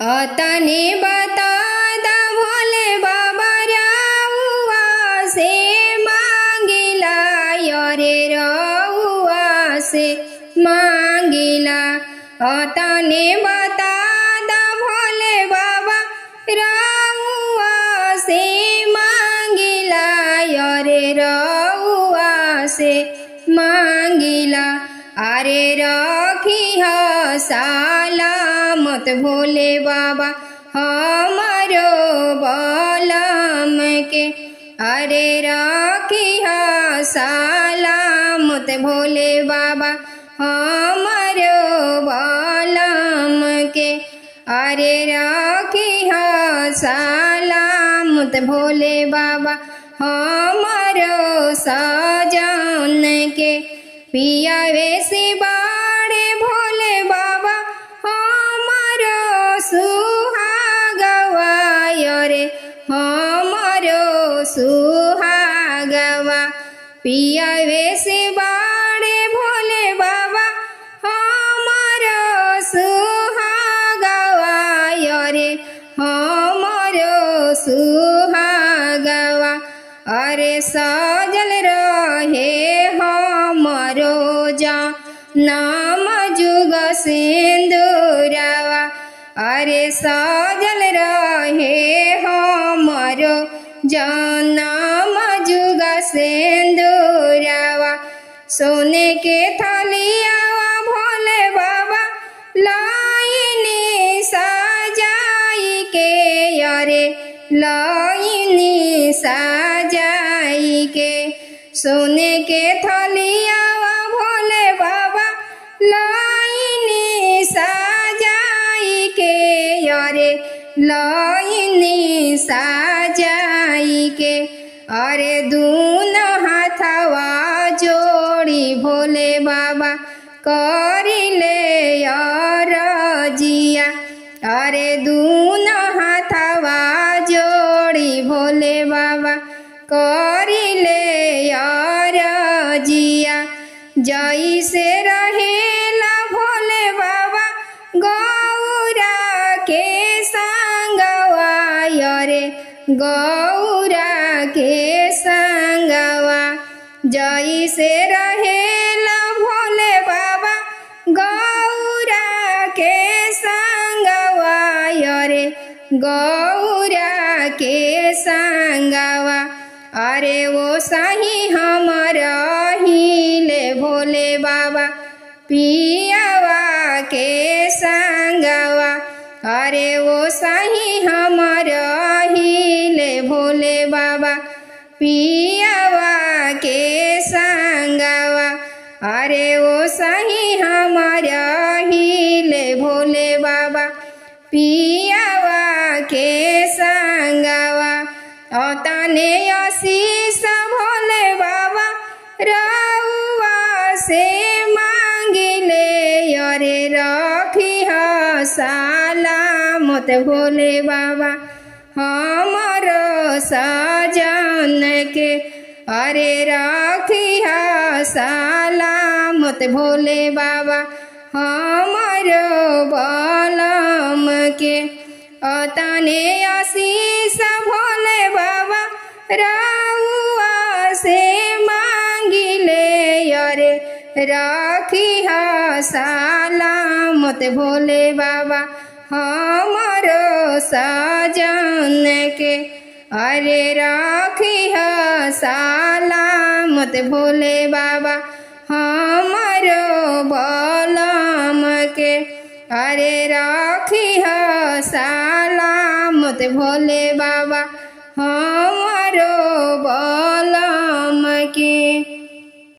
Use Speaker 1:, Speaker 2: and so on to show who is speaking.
Speaker 1: तने बता दा भोले बाबा रउआ से मांगिला यरे रउआ से मांगिला। तने बता दा भोले बाबा रउआ से मांगिला यरे रउआ से मांगिला। अरे रखी सलामत भोले बाबा हमारो बलम के। अरे रखी सलामत भोले बाबा हमारो बलम के। अरे रखी सलामत भोले बाबा हमारो सजन के। पिया वैसे बाड़े भोले बाबा हमारो सुहागवा यरे हमारो सुहागवा। पिया वैसे बाड़े भोले बाबा हमारो सुहागवा यरे हमारो सुहागवा। अरे सजल रहे हमारो नाम जुग सिंदूरवा। अरे सजल रहे हमारो नाम जुग सिंदूरवा। सोने के थालियावा भोले बाबा लाइनी सजाई के। अरे लाइनी सजाई के। सोने के थालियावा भोले बाबा लाइनी सजाई के। अरे लाइनी सजाई के। अरे दूनो हाथवा जोड़ी भोले बाबा करिले अरजिया। अरे दूनो हाथवा जोड़ी भोले बाबा करिले अरजिया। जैसे रहेला भोले बाबा गौरा के संगवा यरे गौरा के संगवा। जैसे रहेला भोले बाबा गौरा के संगवा यरे गौरा के संगवा। अरे वो सही हमारा हिले भोले बाबा पियावा के संगवा। अरे वो सही हमारा हिले भोले बाबा पियावा के संगवा। अरे वो सही हमारा हिले भोले बाबा पियावा के संगवा। तने आशीष भोले बाबा रउआ से मांगिले। अरे रखी सलामत भोले बाबा हमारो सजन के। अरे रखी सलामत भोले बाबा हमारो बलम के। तने आशीष भोले बाबा रउआ से मांगिले। अरे रखी सलामत भोले बाबा हमारो सजन के। अरे रखी सलामत भोले बाबा हमारो बलम के। अरे रखी सलामत भोले बाबा हमारो बलम